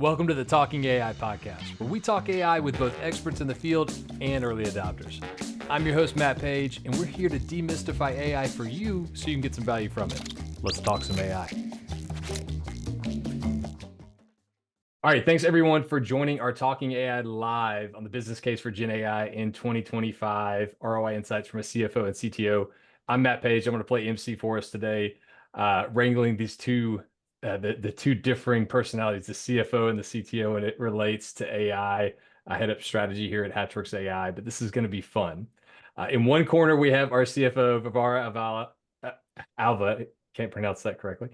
Welcome to the Talking AI podcast, where we talk AI with both experts in the field and early adopters. I'm your host, Matt Page, and we're here to demystify AI for you so you can get some value from it. Let's talk some AI. All right, thanks everyone for joining our Talking AI live on the business case for Gen AI in 2025, ROI insights from a CFO and CTO. I'm Matt Page. I'm going to play MC for us today, wrangling these the two differing personalities, the CFO and the CTO, and it relates to AI. I head up strategy here at HatchWorks AI, but this is going to be fun. In one corner, we have our CFO, Varvara Alva, can't pronounce that correctly,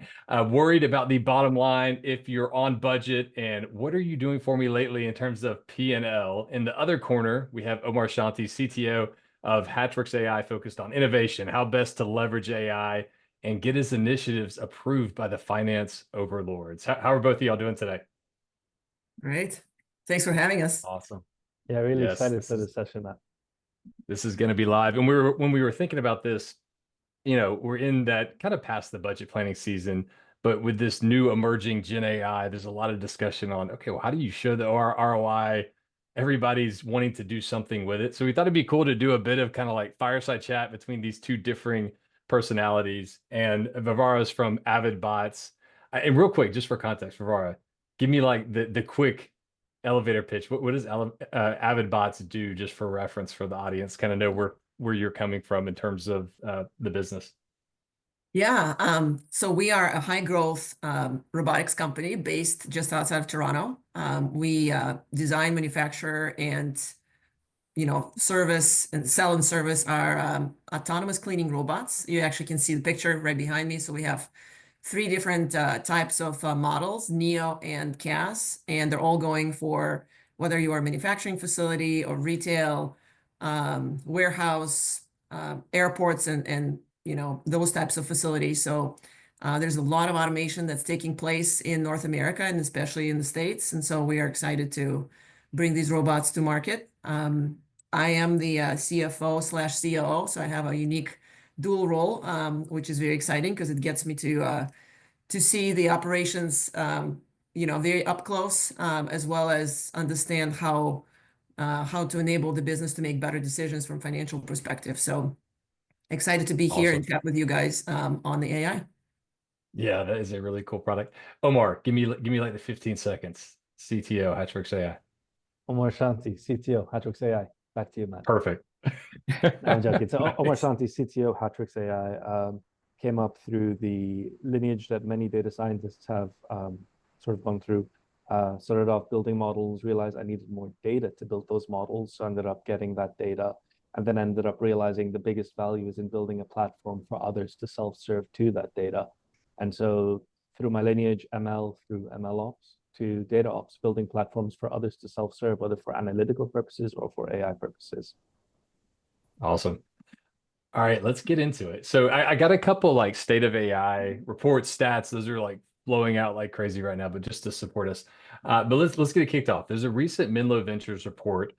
worried about the bottom line, if you're on budget, and what are you doing for me lately in terms of P&L. In the other corner, we have Omar Shanti, CTO of HatchWorks AI, focused on innovation, how best to leverage AI and get his initiatives approved by the finance overlords. How are both of y'all doing today? Great. Thanks for having us. Awesome. Yeah, really excited for this session, Matt. This is going to be live. And when we were thinking about this, we're in that kind of past the budget planning season, but with this new emerging Gen AI, there's a lot of discussion on, okay, well, how do you show the ROI? Everybody's wanting to do something with it. So we thought it'd be cool to do a bit of kind of like fireside chat between these two differing personalities. And Varvara's from Avid Bots. And real quick, just for context, Varvara, give me like the quick elevator pitch. What does Avid Bots do, just for reference for the audience, kind of know where you're coming from in terms of the business? Yeah, so we are a high growth robotics company based just outside of Toronto. We design, manufacture, and service and sell and service our autonomous cleaning robots. You actually can see the picture right behind me. So we have three different types of models, Neo and CAS, and they're all going for whether you are a manufacturing facility or retail, warehouse, airports, and those types of facilities. So there's a lot of automation that's taking place in North America and especially in the States. And so we are excited to bring these robots to market. I am the CFO/COO, so I have a unique dual role, which is very exciting because it gets me to see the operations, very up close, as well as understand how to enable the business to make better decisions from financial perspective. So excited to be here and chat with you guys on the AI. Yeah, that is a really cool product. Omar, give me like the 15 seconds. CTO, HatchWorks AI. Omar Shanti, CTO, HatchWorks AI. Back to you, Matt. Perfect. I'm joking. So nice. Omar Shanti, CTO, HatchWorks AI, came up through the lineage that many data scientists have sort of gone through. Started off building models, realized I needed more data to build those models, so ended up getting that data, and then ended up realizing the biggest value is in building a platform for others to self-serve to that data. And so through my lineage, ML through ML ops to data ops, building platforms for others to self-serve, whether for analytical purposes or for AI purposes. Awesome. All right, let's get into it. So I got a couple like state of AI reports, stats. Those are like blowing out like crazy right now, but just to support us. But let's get it kicked off. There's a recent Menlo Ventures report,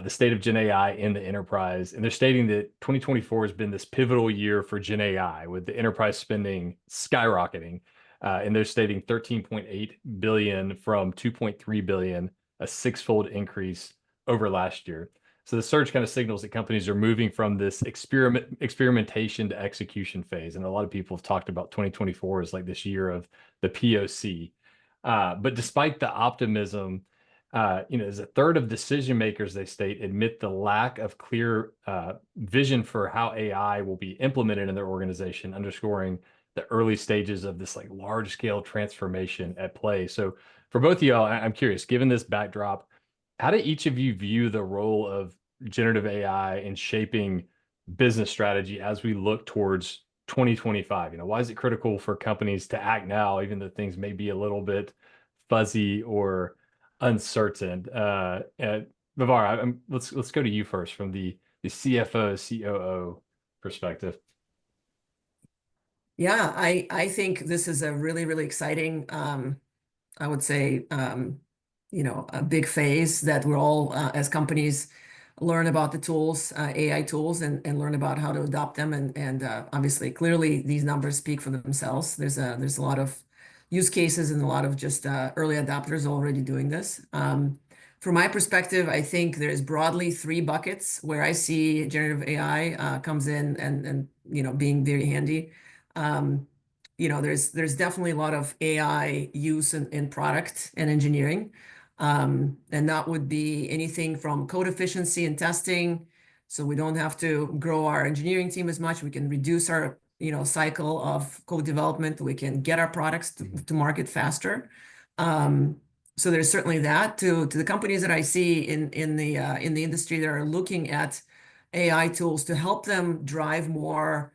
the state of Gen AI in the enterprise, and they're stating that 2024 has been this pivotal year for Gen AI, with the enterprise spending skyrocketing. And they're stating 13.8 billion from 2.3 billion, a six-fold increase over last year. So the surge kind of signals that companies are moving from this experimentation to execution phase. And a lot of people have talked about 2024 as like this year of the POC. But despite the optimism, as a third of decision makers, they state, admit the lack of clear vision for how AI will be implemented in their organization, underscoring the early stages of this like large scale transformation at play. So for both of y'all, I'm curious, given this backdrop, how do each of you view the role of generative AI in shaping business strategy as we look towards 2025? Why is it critical for companies to act now, even though things may be a little bit fuzzy or uncertain? Varvara, let's go to you first from the CFO, COO perspective. Yeah, I think this is a really, really exciting, I would say, a big phase that we're all, as companies, learn about the tools, AI tools, and learn about how to adopt them. And obviously, clearly, these numbers speak for themselves. There's a lot of use cases and a lot of just early adopters already doing this. From my perspective, I think there's broadly three buckets where I see generative AI comes in and being very handy. There's definitely a lot of AI use in product and engineering. And that would be anything from code efficiency and testing. So we don't have to grow our engineering team as much. We can reduce our cycle of code development. We can get our products to market faster. So there's certainly that to the companies that I see in the industry that are looking at AI tools to help them drive more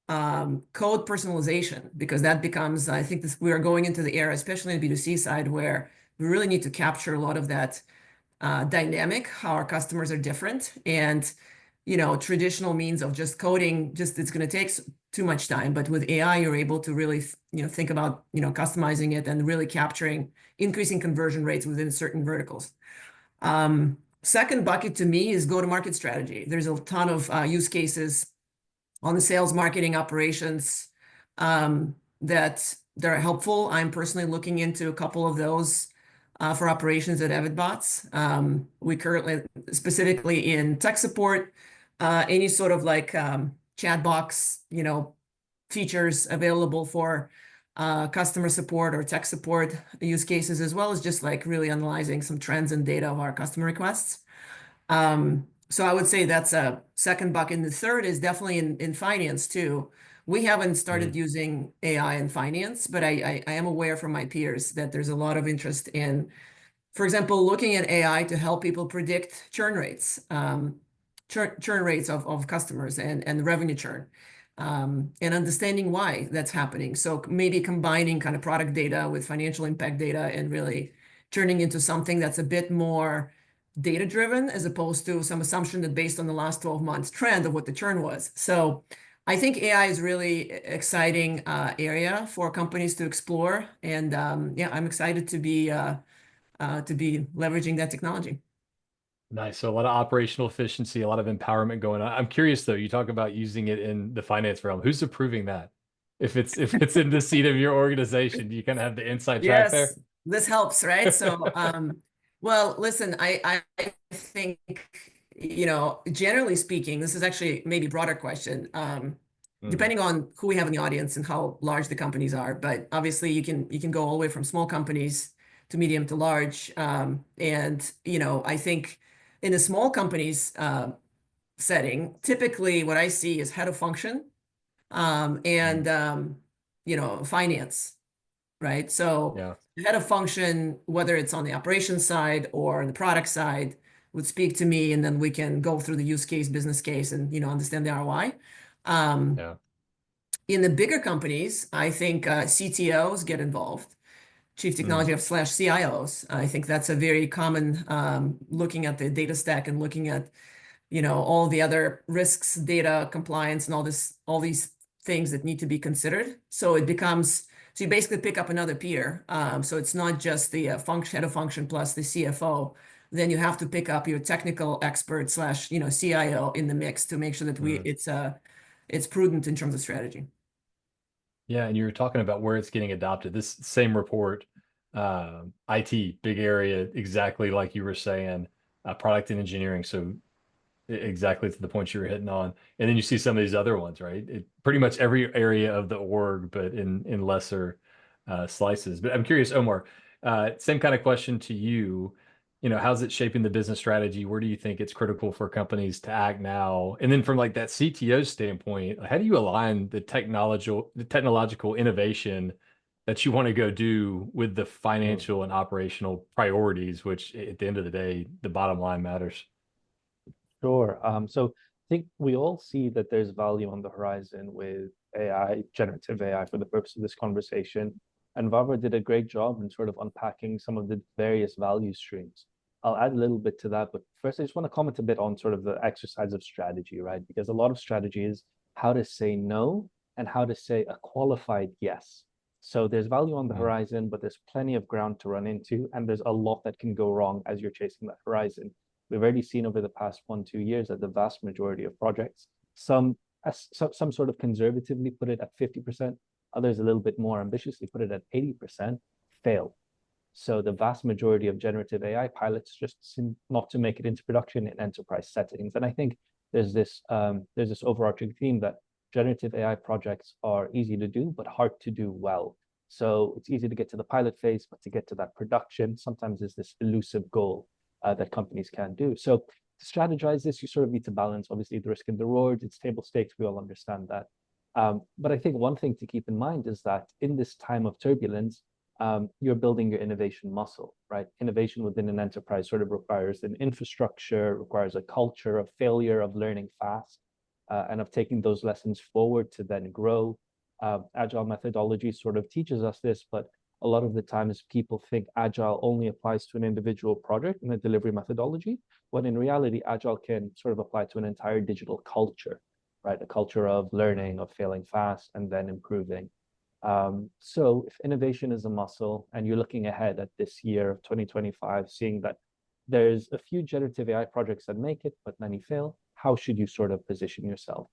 code personalization, because that becomes, I think we are going into the era, especially in the B2C side, where we really need to capture a lot of that dynamic, how our customers are different. And traditional means of just coding, it's going to take too much time. But with AI, you're able to really, think about, customizing it and really increasing conversion rates within certain verticals. Second bucket to me is go-to-market strategy. There's a ton of use cases on the sales, marketing, operations that are helpful. I'm personally looking into a couple of those for operations at Avid bots. We currently, specifically in tech support, any sort of like chat box, features available for customer support or tech support use cases, as well as just like really analyzing some trends and data of our customer requests. So I would say that's a second bucket. And the third is definitely in finance too. We haven't started using AI in finance, but I am aware from my peers that there's a lot of interest in, for example, looking at AI to help people predict churn rates, churn rates of customers and revenue churn, and understanding why that's happening. So maybe combining kind of product data with financial impact data and really turning into something that's a bit more data driven, as opposed to some assumption that based on the last 12 months trend of what the churn was. So I think AI is really exciting area for companies to explore. And I'm excited to be leveraging that technology. Nice. So a lot of operational efficiency, a lot of empowerment going on. I'm curious though, you talk about using it in the finance realm. Who's approving that? If it's in the seat of your organization, do you kind of have the inside track there? Yes, this helps, right? So well, listen, I think, generally speaking, this is actually maybe a broader question, depending on who we have in the audience and how large the companies are. But obviously you can go all the way from small companies to medium to large. And, I think in a small companies setting, typically what I see is head of function and, finance, right? So Yeah. the head of function, whether it's on the operations side or the product side, would speak to me, and then we can go through the use case, business case, and understand the ROI. Yeah. In the bigger companies, I think CTOs get involved, chief technology of / CIOs. I think that's a very common looking at the data stack and looking at all the other risks, data compliance, and all these things that need to be considered. So it becomes, so you basically pick up another peer. So it's not just the head of function plus the CFO. Then you have to pick up your technical expert / CIO in the mix to make sure that it's prudent in terms of strategy. Yeah, and you were talking about where it's getting adopted. This same report, IT, big area, exactly like you were saying, product and engineering. So exactly to the point you were hitting on. And then you see some of these other ones, right? Pretty much every area of the org, but in lesser slices. But I'm curious, Omar, same kind of question to you. How's it shaping the business strategy? Where do you think it's critical for companies to act now? And then from like that CTO standpoint, how do you align the technological innovation that you want to go do with the financial and operational priorities, which at the end of the day, the bottom line matters? Sure. So I think we all see that there's value on the horizon with AI, generative AI, for the purpose of this conversation. And Varvara did a great job in sort of unpacking some of the various value streams. I'll add a little bit to that, but first I just want to comment a bit on sort of the exercise of strategy, right? Because a lot of strategy is how to say no and how to say a qualified yes. So there's value on the horizon, but there's plenty of ground to run into, and there's a lot that can go wrong as you're chasing that horizon. We've already seen over the past 1-2 years that the vast majority of projects, some sort of conservatively put it at 50%, Others a little bit more ambitiously put it at 80% fail. So the vast majority of generative AI pilots just seem not to make it into production in enterprise settings. And I think there's this overarching theme that generative AI projects are easy to do, but hard to do well. So it's easy to get to the pilot phase, but to get to that production sometimes is this elusive goal that companies can do. So to strategize this, you sort of need to balance, obviously, the risk and the reward. It's table stakes. We all understand that. But I think one thing to keep in mind is that in this time of turbulence, you're building your innovation muscle, right? Innovation within an enterprise sort of requires an infrastructure, requires a culture of failure, of learning fast, and of taking those lessons forward to then grow. Agile methodology sort of teaches us this, but a lot of the times people think Agile only applies to an individual project and a delivery methodology, when in reality, Agile can sort of apply to an entire digital culture, right? A culture of learning, of failing fast, and then improving. So if innovation is a muscle and you're looking ahead at this year of 2025, seeing that there's a few generative AI projects that make it, but many fail, how should you sort of position yourself?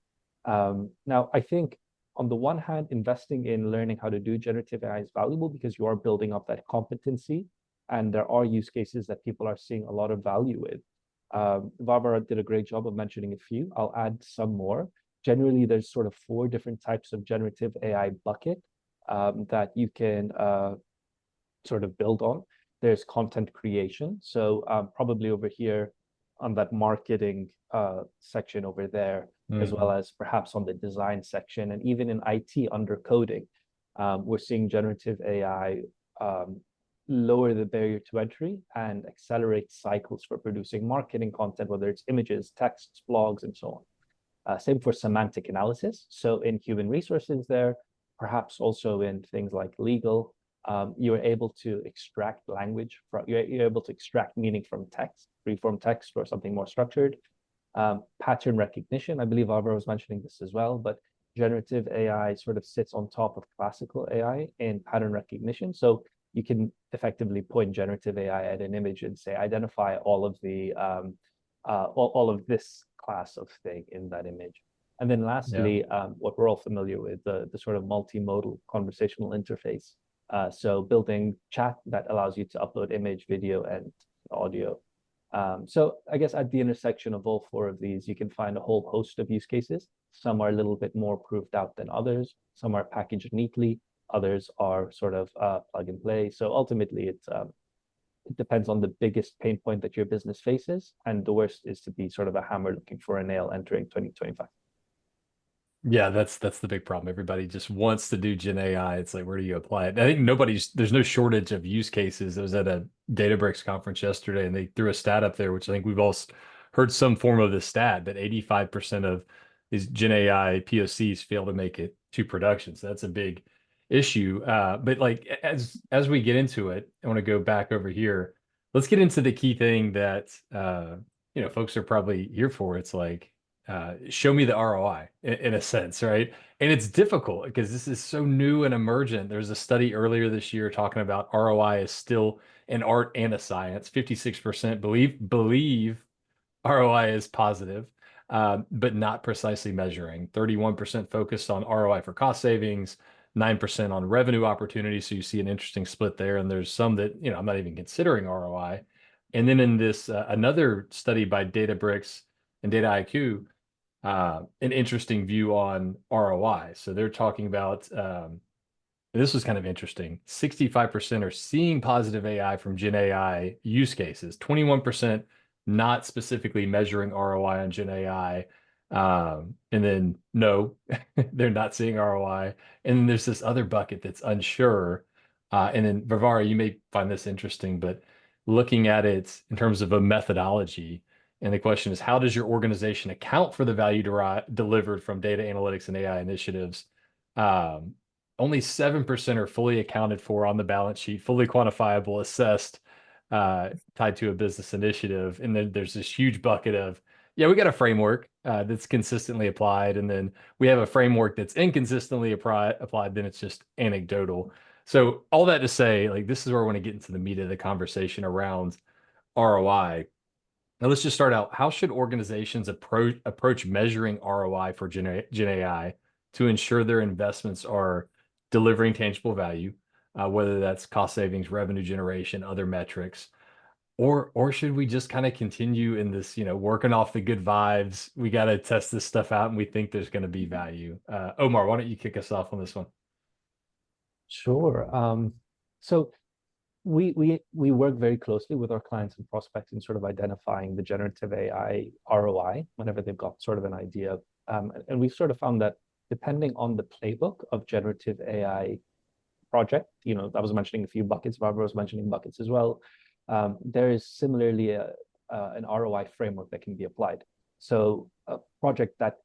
Now, I think on the one hand, investing in learning how to do generative AI is valuable because you are building up that competency, and there are use cases that people are seeing a lot of value with. Varvara did a great job of mentioning a few. I'll add some more. Generally, there's sort of 4 different types of generative AI bucket that you can sort of build on. There's content creation. So probably over here on that marketing section over there, as well as perhaps on the design section, and even in IT under coding, we're seeing generative AI lower the barrier to entry and accelerate cycles for producing marketing content, whether it's images, texts, blogs, and so on. Same for semantic analysis. So in human resources there, perhaps also in things like legal, you're able to extract language from, you're able to extract meaning from text, free-form text or something more structured. Pattern recognition, I believe Varvara was mentioning this as well, but generative AI sort of sits on top of classical AI in pattern recognition. So you can effectively point generative AI at an image and say, identify all of the all of this class of thing in that image. And then lastly, what we're all familiar with, the sort of multimodal conversational interface. So building chat that allows you to upload image, video, and audio. So I guess at the intersection of all 4 of these, you can find a whole host of use cases. Some are a little bit more proved out than others. Some are packaged neatly. Others are sort of plug and play. So ultimately, it depends on the biggest pain point that your business faces. And the worst is to be sort of a hammer looking for a nail entering 2025. Yeah, that's the big problem. Everybody just wants to do Gen AI. It's like, where do you apply it? I think there's no shortage of use cases. I was at a Databricks conference yesterday, and they threw a stat up there, which I think we've all heard some form of this stat, but 85% of these Gen AI POCs fail to make it to production. So that's a big issue. But like as we get into it, I want to go back over here. Let's get into the key thing that folks are probably here for. It's like, show me the ROI in a sense, right? And it's difficult because this is so new and emergent. There's a study earlier this year talking about ROI is still an art and a science. 56% believe ROI is positive, but not precisely measuring. 31% focused on ROI for cost savings, 9% on revenue opportunities. So you see an interesting split there. And there's some that, I'm not even considering ROI. And then in this, another study by Databricks and Data IQ, an interesting view on ROI. So they're talking about, this was kind of interesting. 65% are seeing positive AI from Gen AI use cases, 21% not specifically measuring ROI on Gen AI. And then no, they're not seeing ROI. And then there's this other bucket that's unsure. And then Varvara, you may find this interesting, but looking at it in terms of a methodology, and the question is, how does your organization account for the value delivered from data analytics and AI initiatives? Only 7% are fully accounted for on the balance sheet, fully quantifiable, assessed, tied to a business initiative. And then there's this huge bucket of, we got a framework that's consistently applied. And then we have a framework that's inconsistently applied, then it's just anecdotal. So all that to say, like, this is where I want to get into the meat of the conversation around ROI. Now, let's just start out. How should organizations approach measuring ROI for Gen AI to ensure their investments are delivering tangible value, whether that's cost savings, revenue generation, other metrics, or should we just kind of continue in this, working off the good vibes? We got to test this stuff out, and we think there's going to be value. Omar, why don't you kick us off on this one? Sure. So we work very closely with our clients and prospects in sort of identifying the generative AI ROI whenever they've got sort of an idea. And we've sort of found that depending on the playbook of generative AI project, I was mentioning a few buckets, Varvara was mentioning buckets as well. There is similarly an ROI framework that can be applied. So a project that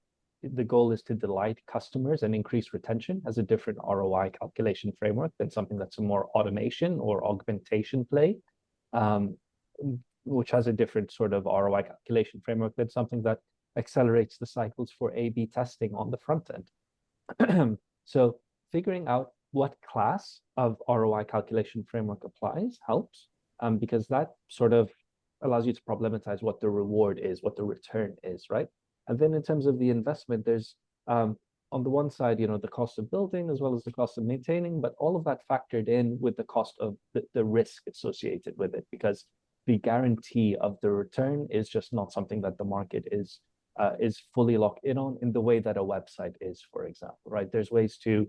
the goal is to delight customers and increase retention has a different ROI calculation framework than something that's a more automation or augmentation play, which has a different sort of ROI calculation framework than something that accelerates the cycles for A/B testing on the front end. So figuring out what class of ROI calculation framework applies helps, because that sort of allows you to problematize what the reward is, what the return is, right? And then in terms of the investment, there's on the one side, the cost of building as well as the cost of maintaining, but all of that factored in with the cost of the risk associated with it, because the guarantee of the return is just not something that the market is fully locked in on in the way that a website is, for example, right? There's ways to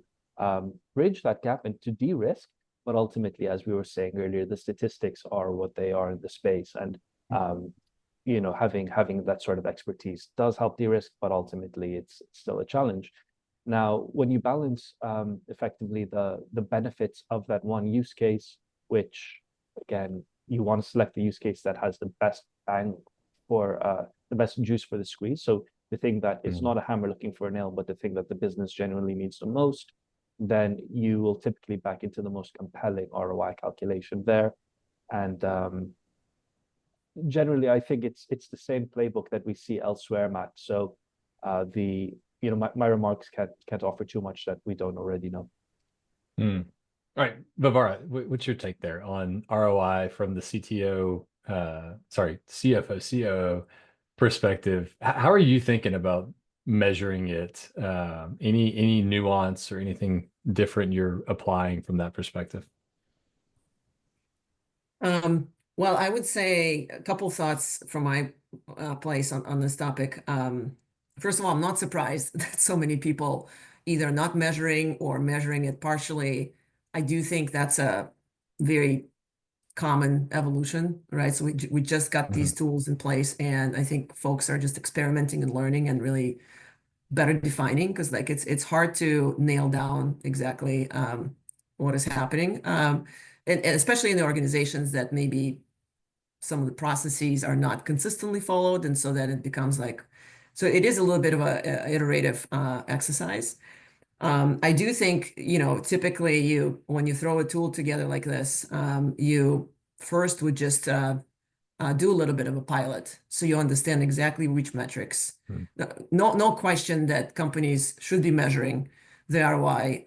bridge that gap and to de-risk, but ultimately, as we were saying earlier, the statistics are what they are in the space, and having that sort of expertise does help de-risk, but ultimately it's still a challenge. Now, when you balance effectively the benefits of that one use case, which again, you want to select the use case that has the best bang for the best juice for the squeeze. So the thing that it's not a hammer looking for a nail, but the thing that the business genuinely needs the most, then you will typically back into the most compelling ROI calculation there. And generally, I think it's the same playbook that we see elsewhere, Matt. So my remarks can't offer too much that we don't already know. All right, Varvara, what's your take there on ROI from the CFO, COO perspective? How are you thinking about measuring it? Any nuance or anything different you're applying from that perspective? Well, I would say a couple thoughts from my place on this topic. First of all, I'm not surprised that so many people either not measuring or measuring it partially. I do think that's a very common evolution, right? So we just got these tools in place, and I think folks are just experimenting and learning and really better defining, because like it's hard to nail down exactly what is happening. And especially in the organizations that maybe some of the processes are not consistently followed, and so then it becomes so it is a little bit of a iterative exercise. I do think, typically when you throw a tool together like this, you first would just do a little bit of a pilot, so you understand exactly which metrics. No question that companies should be measuring the ROI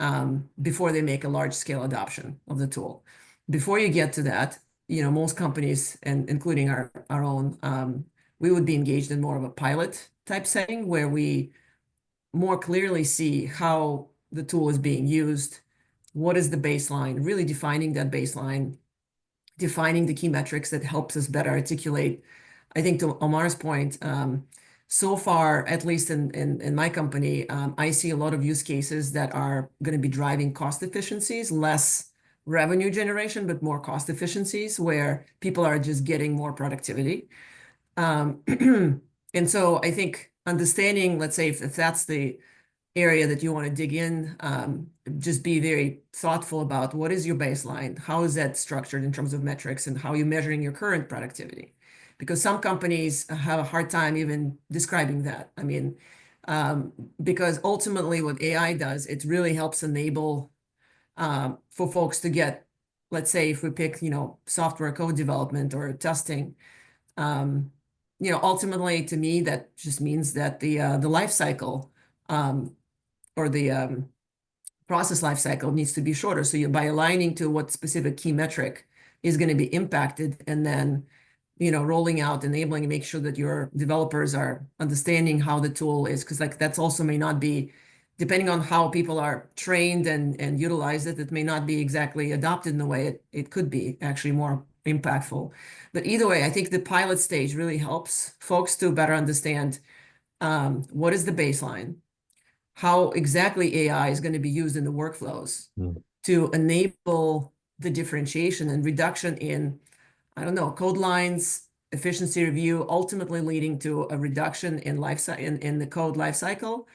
before they make a large scale adoption of the tool. Before you get to that, most companies, and including our own, we would be engaged in more of a pilot type setting where we more clearly see how the tool is being used, what is the baseline, really defining that baseline, defining the key metrics that helps us better articulate. I think to Omar's point, so far, at least in my company, I see a lot of use cases that are going to be driving cost efficiencies, less revenue generation, but more cost efficiencies, where people are just getting more productivity. And so I think understanding, let's say, if that's the area that you want to dig in, just be very thoughtful about what is your baseline, how is that structured in terms of metrics, and how you're measuring your current productivity. Because some companies have a hard time even describing that. I mean, because ultimately what AI does, it really helps enable for folks to get, let's say, if we pick, software code development or testing, ultimately to me, that just means that the life cycle or the process life cycle needs to be shorter. So by aligning to what specific key metric is going to be impacted, and then rolling out, enabling, and make sure that your developers are understanding how the tool is, because that's also may not be depending on how people are trained and utilize it, it may not be exactly adopted in the way it could be actually more impactful. But either way, I think the pilot stage really helps folks to better understand what is the baseline, how exactly AI is going to be used in the workflows to enable the differentiation and reduction in, I don't know, code lines, efficiency review, ultimately leading to a reduction in in the code lifecycle.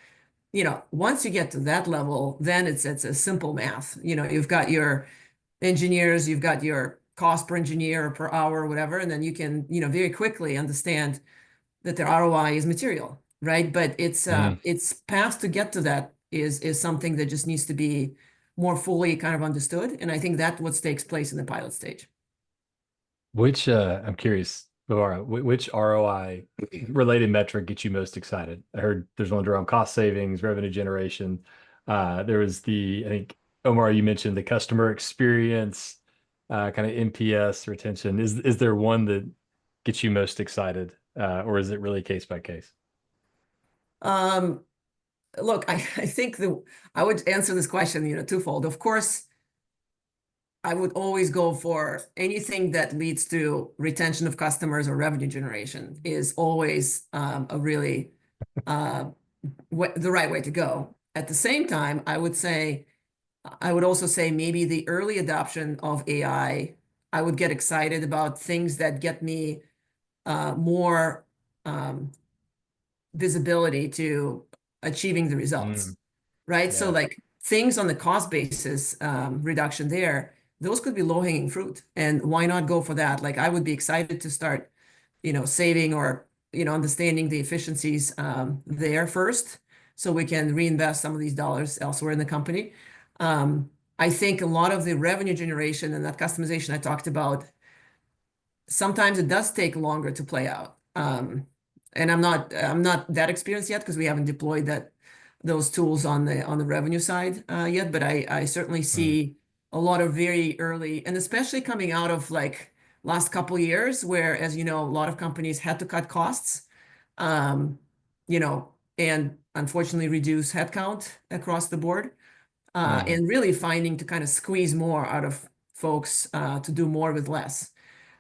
Once you get to that level, then it's a simple math. You've got your engineers, you've got your cost per engineer or per hour or whatever, and then you can, very quickly understand that the ROI is material, right? But it's path to get to that is something that just needs to be more fully kind of understood. And I think that's what takes place in the pilot stage. Which I'm curious, Varvara, which ROI related metric gets you most excited? I heard there's one around cost savings, revenue generation. There was I think, Omar, you mentioned the customer experience, kind of NPS retention. Is there one that gets you most excited, or is it really case by case? Look, I think I would answer this question, twofold. Of course, I would always go for anything that leads to retention of customers or revenue generation is always a really the right way to go. At the same time, I would also say maybe the early adoption of AI, I would get excited about things that get me more visibility to achieving the results, right? So Yeah. like things on the cost basis reduction there, those could be low-hanging fruit. And why not go for that? Like I would be excited to start, saving or, understanding the efficiencies there first, so we can reinvest some of these dollars elsewhere in the company. I think a lot of the revenue generation and that customization I talked about, sometimes it does take longer to play out. And I'm not that experienced yet because we haven't deployed those tools on the revenue side yet. But I certainly see a lot of very early, and especially coming out of like last couple of years, where, as you know, a lot of companies had to cut costs, and unfortunately reduce headcount across the board, and really finding to kind of squeeze more out of folks to do more with less.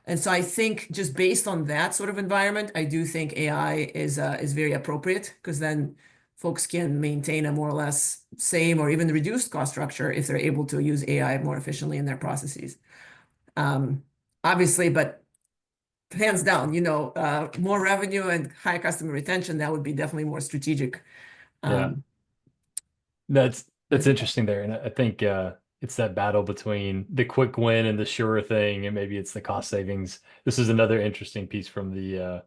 And so I think just based on that sort of environment, I do think AI is very appropriate, because then folks can maintain a more or less same or even reduced cost structure if they're able to use AI more efficiently in their processes. Obviously, but hands down, more revenue and higher customer retention, that would be definitely more strategic. Yeah. That's interesting there. And I think it's that battle between the quick win and the sure thing, and maybe it's the cost savings. This is another interesting piece from the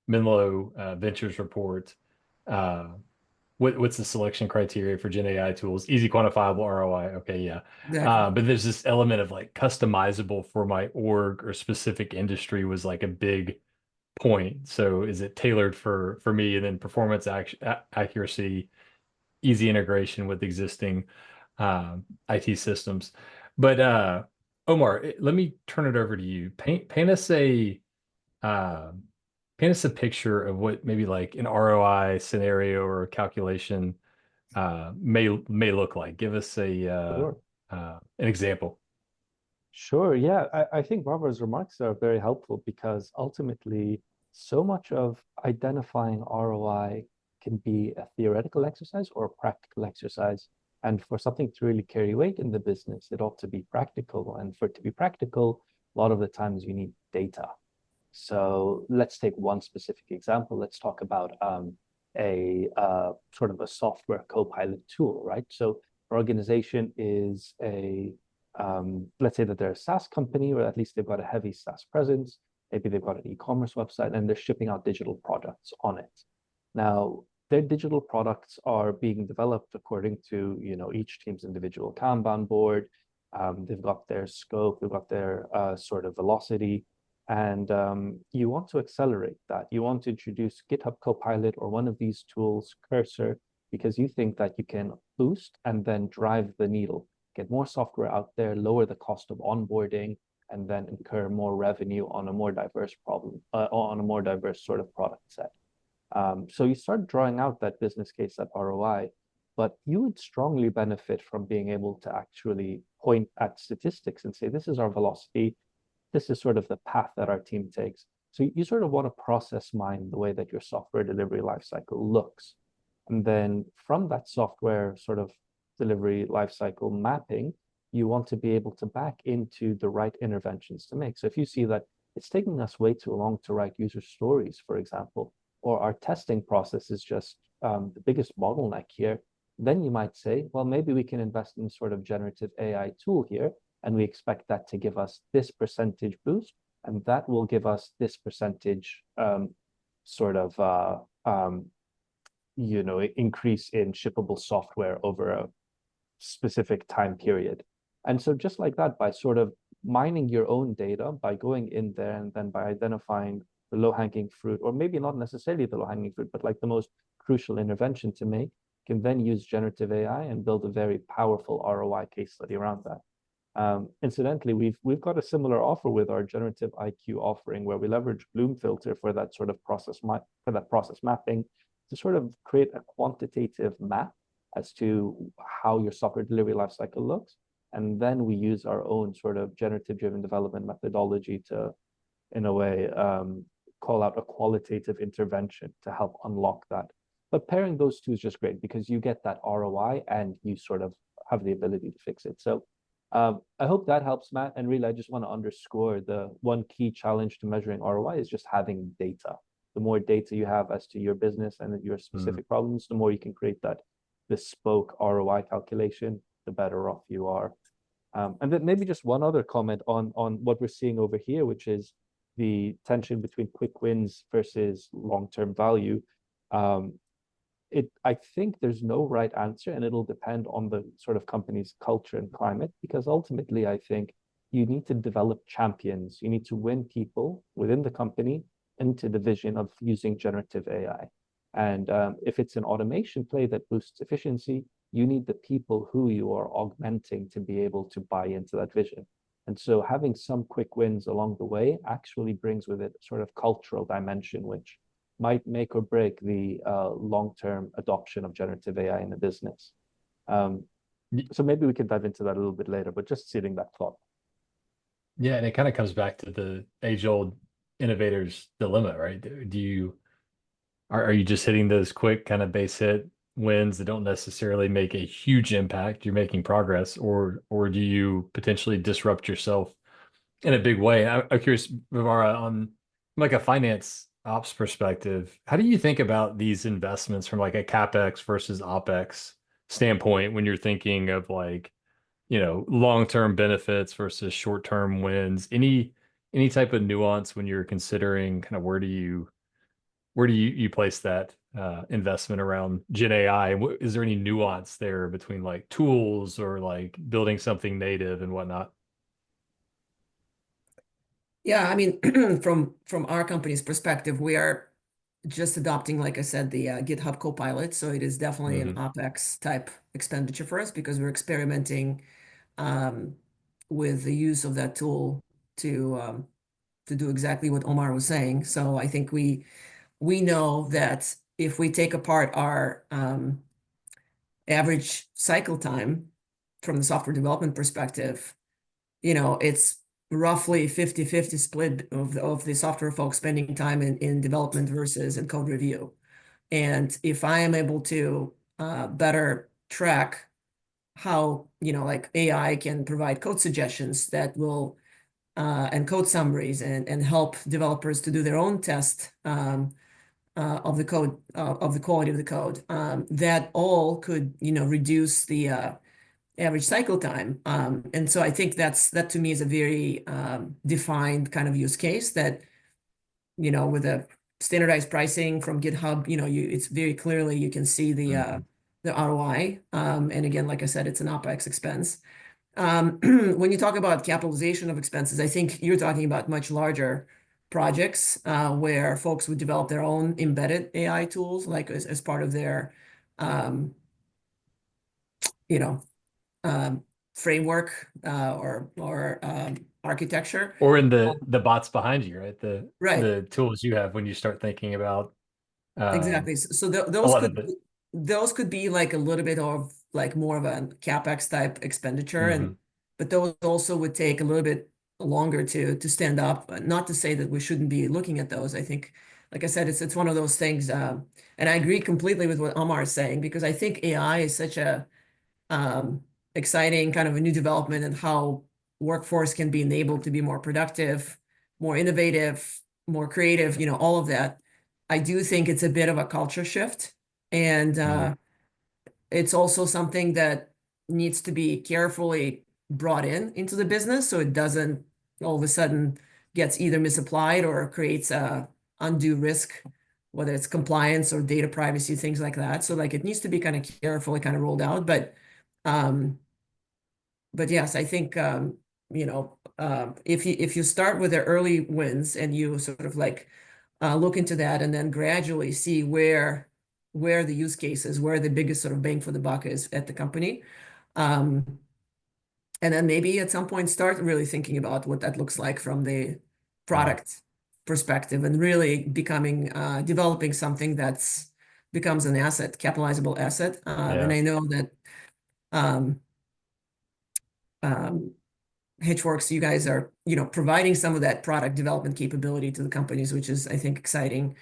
Menlo Ventures report. What's the selection criteria for Gen AI tools? Easy quantifiable ROI. Okay, yeah. Exactly. But there's this element of like customizable for my org or specific industry was like a big point. So is it tailored for me, and then performance accuracy, easy integration with existing IT systems. But Omar, let me turn it over to you. Uh, paint us a picture of what maybe like an ROI scenario or calculation may look like. Give us Sure. an example. Sure. Yeah, I think Barbara's remarks are very helpful because ultimately, so much of identifying ROI can be a theoretical exercise or a practical exercise. And for something to really carry weight in the business, it ought to be practical. And for it to be practical, a lot of the times you need data. So let's take one specific example. Let's talk about a sort of a software co-pilot tool, right? So our organization is let's say that they're a SaaS company, or at least they've got a heavy SaaS presence. Maybe they've got an e-commerce website and they're shipping out digital products on it. Now, their digital products are being developed according to, each team's individual Kanban board. They've got their scope, they've got their sort of velocity, and you want to accelerate that. You want to introduce GitHub Copilot or one of these tools, Cursor, because you think that you can boost and then drive the needle, get more software out there, lower the cost of onboarding, and then incur more revenue on a more diverse on a more diverse sort of product set. So you start drawing out that business case, that ROI, but you would strongly benefit from being able to actually point at statistics and say, this is our velocity, this is sort of the path that our team takes. So you sort of want to process mine the way that your software delivery lifecycle looks. And then from that software sort of delivery lifecycle mapping, you want to be able to back into the right interventions to make. So if you see that it's taking us way too long to write user stories, for example, or our testing process is just the biggest bottleneck here, then you might say, well, maybe we can invest in sort of generative AI tool here, and we expect that to give us this percentage boost, and that will give us this percentage increase in shippable software over a specific time period. And so just like that, by sort of mining your own data, by going in there and then by identifying the low-hanging fruit, or maybe not necessarily the low-hanging fruit, but like the most crucial intervention to make, can then use generative AI and build a very powerful ROI case study around that. Incidentally, we've got a similar offer with our generative IQ offering, where we leverage Bloom filter for that sort of process mapping to sort of create a quantitative map as to how your software delivery lifecycle looks. And then we use our own sort of generative driven development methodology to, in a way, call out a qualitative intervention to help unlock that. But pairing those two is just great because you get that ROI and you sort of have the ability to fix it. So I hope that helps, Matt. And really, I just want to underscore the one key challenge to measuring ROI is just having data. The more data you have as to your business and your specific problems, the more you can create that bespoke ROI calculation, the better off you are. And then maybe just one other comment on what we're seeing over here, which is the tension between quick wins versus long-term value. I think there's no right answer, and it'll depend on the sort of company's culture and climate, because ultimately I think you need to develop champions. You need to win people within the company into the vision of using generative AI. And if it's an automation play that boosts efficiency, you need the people who you are augmenting to be able to buy into that vision. And so having some quick wins along the way actually brings with it sort of cultural dimension, which might make or break the long-term adoption of generative AI in the business. So maybe we can dive into that a little bit later, but just seeding that thought. Yeah, and it kind of comes back to the age-old innovator's dilemma, right? Are you just hitting those quick kind of base hit wins that don't necessarily make a huge impact? You're making progress, or do you potentially disrupt yourself in a big way? I'm curious, Varvara, on like a finance ops perspective, how do you think about these investments from like a CapEx versus OpEx standpoint when you're thinking of like, long-term benefits versus short-term wins? Any type of nuance when you're considering kind of where do you place that investment around Gen AI? Is there any nuance there between like tools or like building something native and whatnot? Yeah, I mean, from our company's perspective, we are just adopting, like I said, the GitHub Copilot. So it is definitely an OpEx type expenditure for us because we're experimenting with the use of that tool to do exactly what Omar was saying. So I think we know that if we take apart our average cycle time from the software development perspective, it's roughly 50-50 split of the software folks spending time in development versus in code review. And if I am able to better track how, like AI can provide code suggestions that will and code summaries and help developers to do their own test of the code, of the quality of the code, that all could, reduce the average cycle time. And so I think that to me is a very defined kind of use case that, with a standardized pricing from GitHub, it's very clearly you can see the ROI. And again, like I said, it's an OpEx expense. When you talk about capitalization of expenses, I think you're talking about much larger projects where folks would develop their own embedded AI tools, like as part of their, framework or architecture. Or in the bots behind you, right? Right. The tools you have when you start thinking about Exactly. So a those lot could of it. those could be like a little bit of like more of a CapEx type expenditure, Mhm. but those also would take a little bit longer to stand up. Not to say that we shouldn't be looking at those. I think, like I said, it's one of those things, and I agree completely with what Omar is saying, because I think AI is such a um, exciting kind of a new development and how workforce can be enabled to be more productive, more innovative, more creative, all of that. I do think it's a bit of a culture shift. And Mhm. it's also something that needs to be carefully brought into the business so it doesn't all of a sudden gets either misapplied or creates a undue risk, whether it's compliance or data privacy, things like that. So like it needs to be kind of carefully kind of rolled out. Um, but yes, I think if you start with the early wins and you sort of like look into that and then gradually see where the use cases, where the biggest sort of bang for the buck is at the company. Um, and then maybe at some point start really thinking about what that looks like from the Mhm. product perspective and really developing something that's becomes an asset, capitalizable asset. And Yeah. I know that um, um, HitchWorks, you guys are, providing some of that product development capability to the companies, which is, I think, exciting.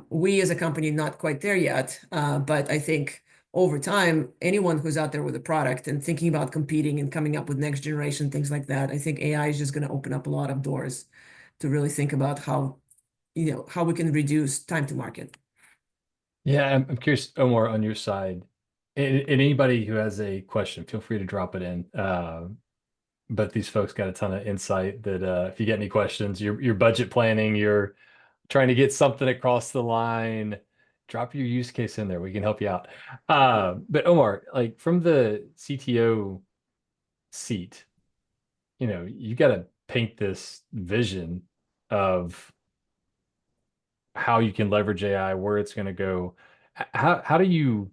We as a company, not quite there yet, but I think over time, anyone who's out there with a product and thinking about competing and coming up with next generation things like that, I think AI is just going to open up a lot of doors to really think about how we can reduce time to market. Yeah, I'm curious, Omar, on your side, and anybody who has a question, feel free to drop it in. But these folks got a ton of insight that if you get any questions, you're budget planning, you're trying to get something across the line, drop your use case in there. We can help you out. But Omar, like from the CTO seat, you got to paint this vision of how you can leverage AI, where it's going to go. How do you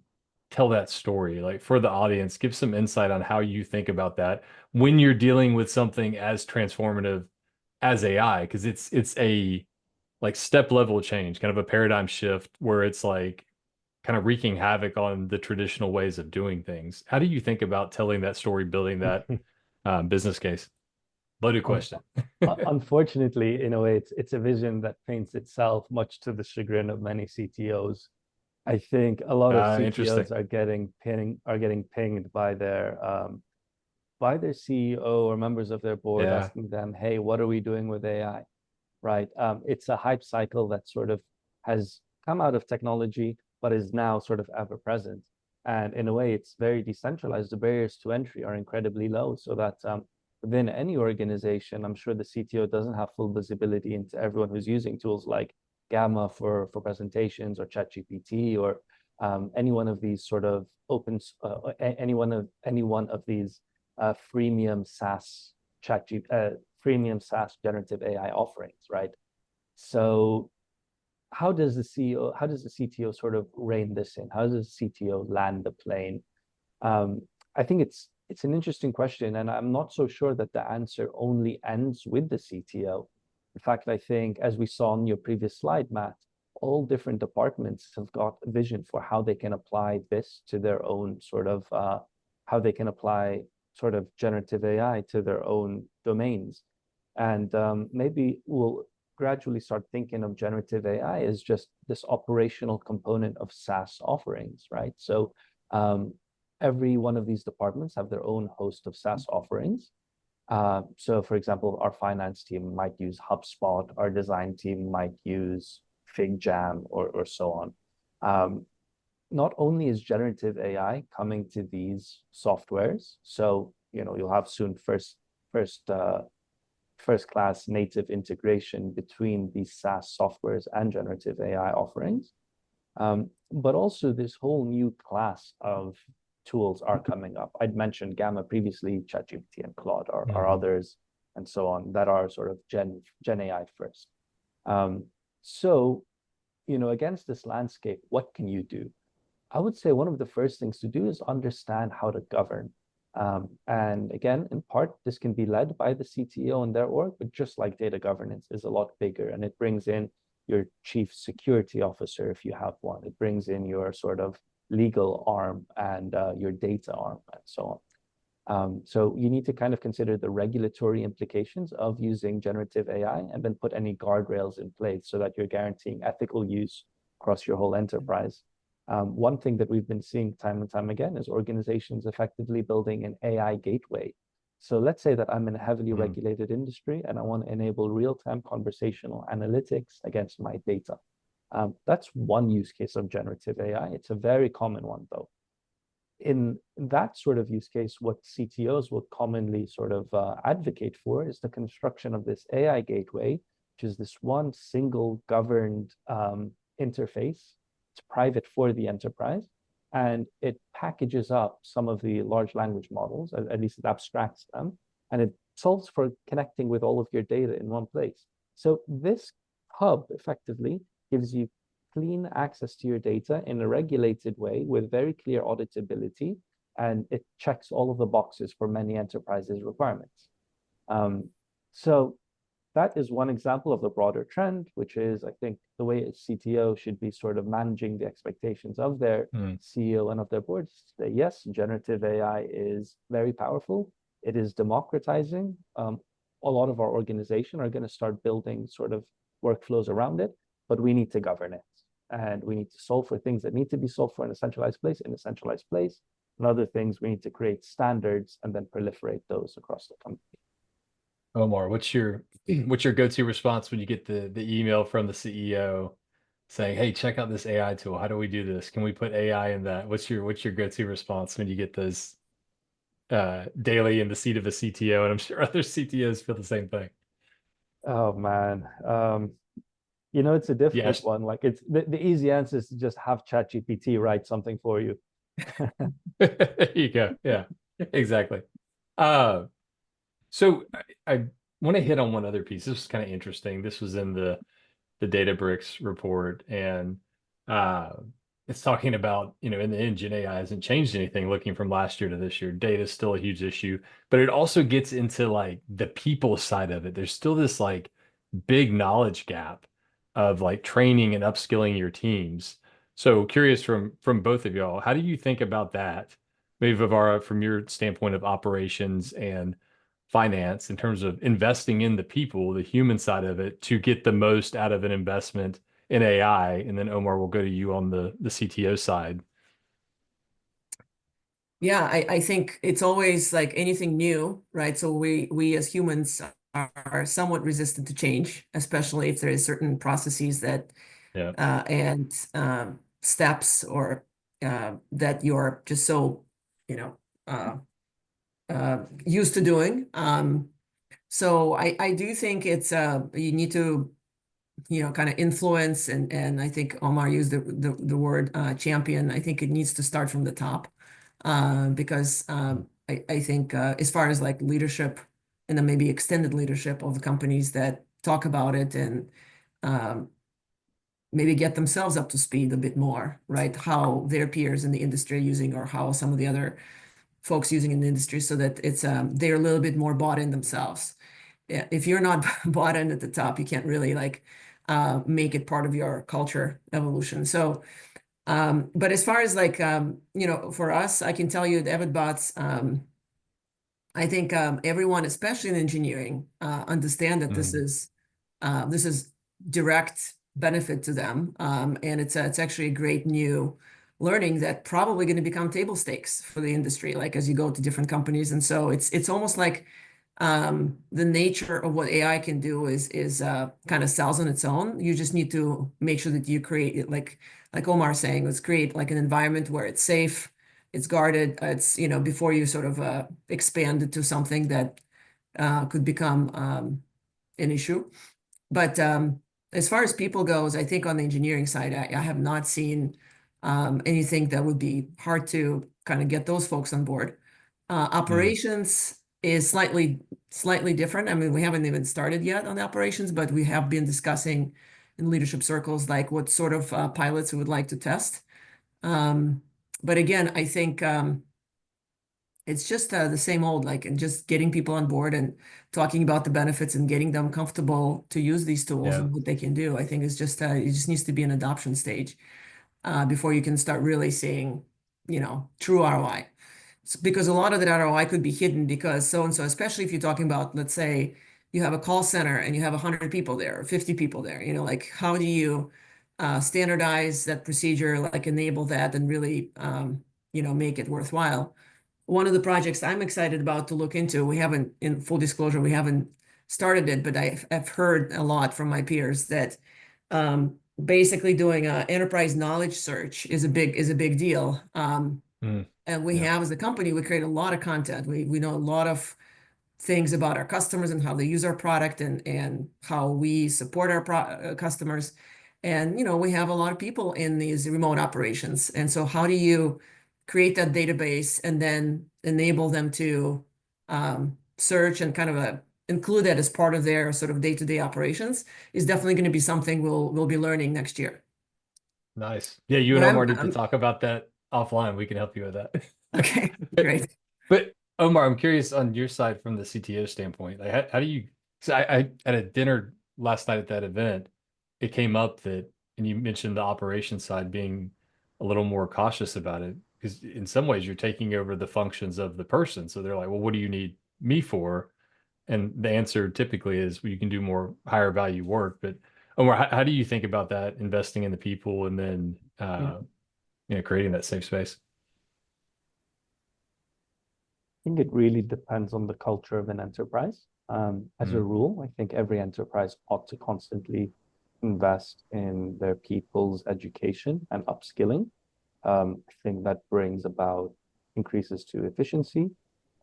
tell that story? Like for the audience, give some insight on how you think about that when you're dealing with something as transformative as AI, because it's a like step level change, kind of a paradigm shift where it's like kind of wreaking havoc on the traditional ways of doing things. How do you think about telling that story, building that business case? Loaded Un- question. Unfortunately, in a way, it's a vision that paints itself, much to the chagrin of many CTOs. I think a lot of Interesting. CTOs are getting pinged by their CEO or members of their board Yeah. asking them, "Hey, what are we doing with AI?" Right? It's a hype cycle that sort of has come out of technology, but is now sort of ever present. And in a way, it's very decentralized. The barriers to entry are incredibly low, so that within any organization, I'm sure the CTO doesn't have full visibility into everyone who's using tools like Gamma for presentations or ChatGPT or any one of these sort of any one of these freemium SaaS freemium SaaS generative AI offerings, right? So how does the CTO sort of rein this in? How does the CTO land the plane? Um, I think it's an interesting question, and I'm not so sure that the answer only ends with the CTO. In fact, I think, as we saw on your previous slide, Matt, all different departments have got a vision for how they can apply this to their own sort of how they can apply sort of generative AI to their own domains. And maybe we'll gradually start thinking of generative AI as just this operational component of SaaS offerings, right? So every one of these departments have their own host of SaaS offerings. So for example, our finance team might use HubSpot, our design team might use FigJam or so on. Not only is generative AI coming to these softwares, so you'll have soon first class native integration between these SaaS softwares and generative AI offerings. But also this whole new class of tools are coming up. I'd mentioned Gamma previously, ChatGPT and Claude are Mhm. others, and so on, that are sort of Gen AI first. So, against this landscape, what can you do? I would say one of the first things to do is understand how to govern. And again, in part, this can be led by the CTO and their org, but just like data governance is a lot bigger, and it brings in your chief security officer if you have one. It brings in your sort of legal arm and your data arm and so on. So you need to kind of consider the regulatory implications of using generative AI and then put any guardrails in place so that you're guaranteeing ethical use across your whole enterprise. One thing that we've been seeing time and time again is organizations effectively building an AI gateway. So let's say that I'm in a heavily regulated industry and I want to enable real-time conversational analytics against my data. That's one use case of generative AI. It's a very common one, though. In that sort of use case, what CTOs will commonly sort of advocate for is the construction of this AI gateway, which is this one single governed interface. It's private for the enterprise, and it packages up some of the large language models, at least it abstracts them, and it solves for connecting with all of your data in one place. So this hub effectively gives you clean access to your data in a regulated way with very clear auditability, and it checks all of the boxes for many enterprises' requirements. So that is one example of the broader trend, which is, I think, the way a CTO should be sort of managing the expectations of their CEO and of their boards. Yes, generative AI is very powerful. It is democratizing. A lot of our organization are going to start building sort of workflows around it, but we need to govern it. And we need to solve for things that need to be solved for in a centralized place, and other things we need to create standards and then proliferate those across the company. Omar, what's your go-to response when you get the email from the CEO saying, "Hey, check out this AI tool. How do we do this? Can we put AI in that?" What's your go-to response when you get those daily in the seat of a CTO? And I'm sure other CTOs feel the same thing. Oh man. It's a difficult one. Like it's the easy answer is to just have ChatGPT write something for you. There you go. Yeah, exactly. So I want to hit on one other piece. This was kind of interesting. This was in the Databricks report, and it's talking about, in the end, Gen AI hasn't changed anything looking from last year to this year. Data is still a huge issue, but it also gets into like the people side of it. There's still this like big knowledge gap of like training and upskilling your teams. So curious from both of y'all, how do you think about that? Maybe Varvara, from your standpoint of operations and finance, in terms of investing in the people, the human side of it, to get the most out of an investment in AI. And then Omar, we'll go to you on the CTO side. Yeah, I think it's always like anything new, right? So we as humans are somewhat resistant to change, especially if there is certain processes that and steps or that you're just so used to doing. So I do think it's you need to kind of influence, and I think Omar used the word champion. I think it needs to start from the top, because I think as far as like leadership and then maybe extended leadership of the companies that talk about it and maybe get themselves up to speed a bit more, right? How their peers in the industry are using, or how some of the other folks using in the industry, so that it's they're a little bit more bought in themselves. If you're not bought in at the top, you can't really like make it part of your culture evolution. So, but as far as like for us, I can tell you at AvidBots, I think everyone, especially in engineering, understand that this is direct benefit to them, and it's actually a great new learning that probably going to become table stakes for the industry, like as you go to different companies. And so it's almost like the nature of what AI can do is kind of sells on its own. You just need to make sure that you create it, like Omar saying, let's create like an environment where it's safe, it's guarded, it's before you sort of expand it to something that could become an issue. But as far as people goes, I think on the engineering side, I have not seen anything that would be hard to kind of get those folks on board. Operations is slightly different. I mean, we haven't even started yet on the operations, but we have been discussing in leadership circles like what sort of pilots we would like to test. But again, I think it's just the same old, like, and just getting people on board and talking about the benefits and getting them comfortable to use these tools and what they can do. I think it's just it just needs to be an adoption stage. before you can start really seeing, true ROI. Because a lot of that ROI could be hidden because so-and-so, especially if you're talking about, let's say, you have a call center and you have 100 people there or 50 people there, like how do you standardize that procedure, like enable that and really, make it worthwhile. One of the projects I'm excited about to look into, we haven't, in full disclosure, we haven't started it, but I've heard a lot from my peers that basically doing a enterprise knowledge search is a big deal. And we Yeah. have, as a company, we create a lot of content. We know a lot of things about our customers and how they use our product and how we support our customers. And, we have a lot of people in these remote operations. And so how do you create that database and then enable them to search and kind of include that as part of their sort of day-to-day operations is definitely going to be something we'll be learning next year. Nice. Yeah, you But and Omar need to talk about that offline. We can help you with that. Okay, But, great. but Omar, I'm curious on your side from the CTO standpoint. Like, how do you? So I at a dinner last night at that event, it came up that, and you mentioned the operations side being a little more cautious about it because in some ways you're taking over the functions of the person. So they're like, well, what do you need me for? And the answer typically is, well, you can do more higher value work. But Omar, how do you think about that, investing in the people and then Yeah. creating that safe space? I think it really depends on the culture of an enterprise. As a Mm, rule, I think every enterprise ought to constantly invest in their people's education and upskilling. I think that brings about increases to efficiency,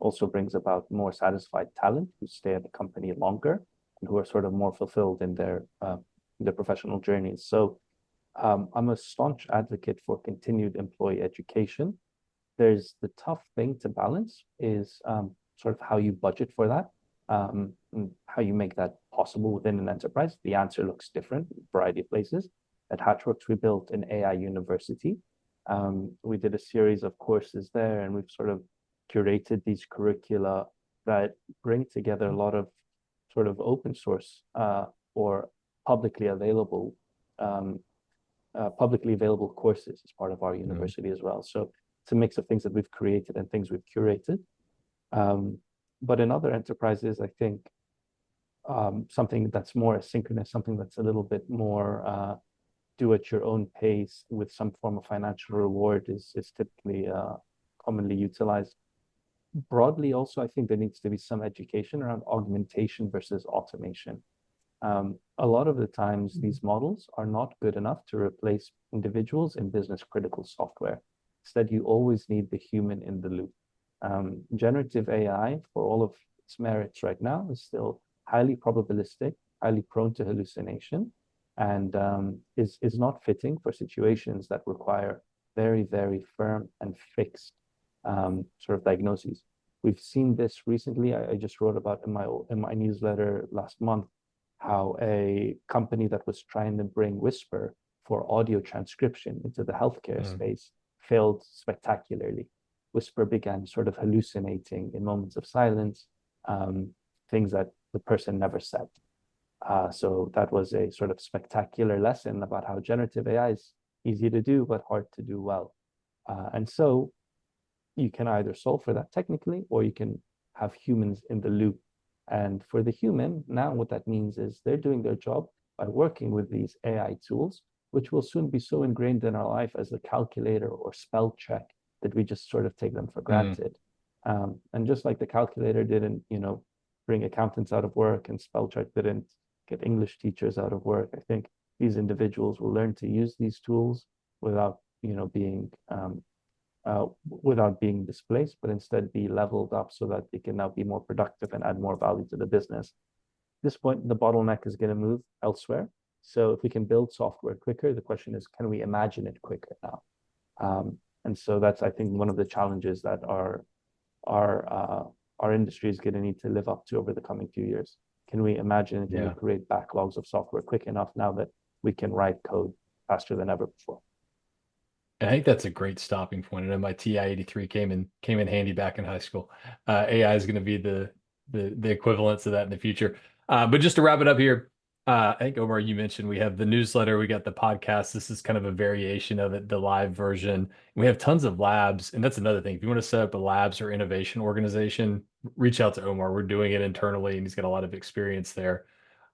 also brings about more satisfied talent who stay at the company longer and who are sort of more fulfilled in their professional journeys. So I'm a staunch advocate for continued employee education. There's the tough thing to balance is sort of how you budget for that, and how you make that possible within an enterprise. The answer looks different in a variety of places. At HatchWorks, we built an AI university. We did a series of courses there, and we've sort of curated these curricula that bring together a lot of sort of open source or publicly available um, courses as part of our mm, university as well. So it's a mix of things that we've created and things we've curated. But in other enterprises, I think something that's more asynchronous, something that's a little bit more do at your own pace with some form of financial reward is typically commonly utilized. Broadly, also, I think there needs to be some education around augmentation versus automation. A lot of the times, these models are not good enough to replace individuals in business critical software. Instead, you always need the human in the loop. Generative AI, for all of its merits right now, is still highly probabilistic, highly prone to hallucination, and is not fitting for situations that require very, very firm and fixed sort of diagnoses. We've seen this recently. I just wrote about in my newsletter last month how a company that was trying to bring Whisper for audio transcription into the healthcare mm, space failed spectacularly. Whisper began sort of hallucinating in moments of silence, things that the person never said. So that was a sort of spectacular lesson about how generative AI is easy to do, but hard to do well. And so you can either solve for that technically, or you can have humans in the loop. And for the human, now what that means is they're doing their job by working with these AI tools, which will soon be so ingrained in our life as a calculator or spell check that we just sort of take them for mm. granted. And just like the calculator didn't, bring accountants out of work and spell check didn't get English teachers out of work, I think these individuals will learn to use these tools without, without being displaced, but instead be leveled up so that they can now be more productive and add more value to the business. At this point, the bottleneck is going to move elsewhere. So if we can build software quicker, the question is, can we imagine it quicker now? And so that's, I think, one of the challenges that our industry is going to need to live up to over the coming few years. Can we imagine and can we create backlogs of software quick enough now that we can write code faster than ever before? I think that's a great stopping point. I know my TI-83 came in handy back in high school. AI is going to be the equivalence of that in the future. But just to wrap it up here, I think, Omar, you mentioned we have the newsletter, we got the podcast. This is kind of a variation of it, the live version. We have tons of labs, and that's another thing. If you want to set up a labs or innovation organization, reach out to Omar. We're doing it internally, and he's got a lot of experience there.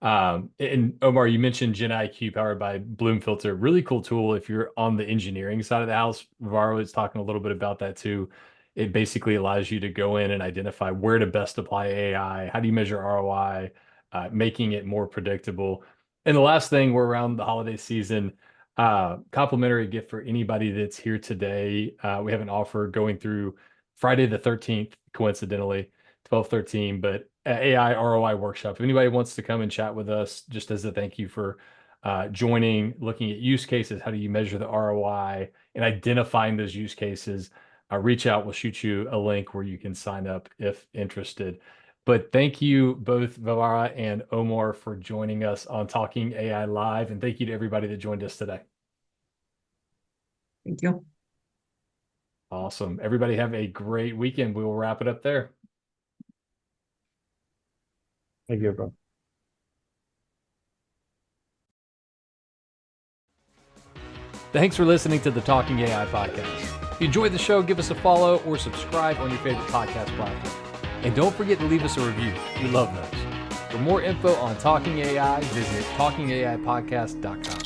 And Omar, you mentioned Gen IQ powered by Bloomfilter. Really cool tool if you're on the engineering side of the house. Varvara was talking a little bit about that too. It basically allows you to go in and identify where to best apply AI. How do you measure ROI? Making it more predictable. And the last thing, we're around the holiday season. Complimentary gift for anybody that's here today. We have an offer going through Friday the 13th, coincidentally, 12/13, but AI ROI workshop. If anybody wants to come and chat with us, just as a thank you for joining, looking at use cases, how do you measure the ROI and identifying those use cases, reach out. We'll shoot you a link where you can sign up if interested. But thank you both, Varvara and Omar, for joining us on Talking AI Live. And thank you to everybody that joined us today. Thank you. Awesome. Everybody have a great weekend. We will wrap it up there. Thank you, bro. Thanks for listening to the Talking AI podcast. If you enjoyed the show, give us a follow or subscribe on your favorite podcast platform. And don't forget to leave us a review. We love those. For more info on Talking AI, visit talkingaipodcast.com.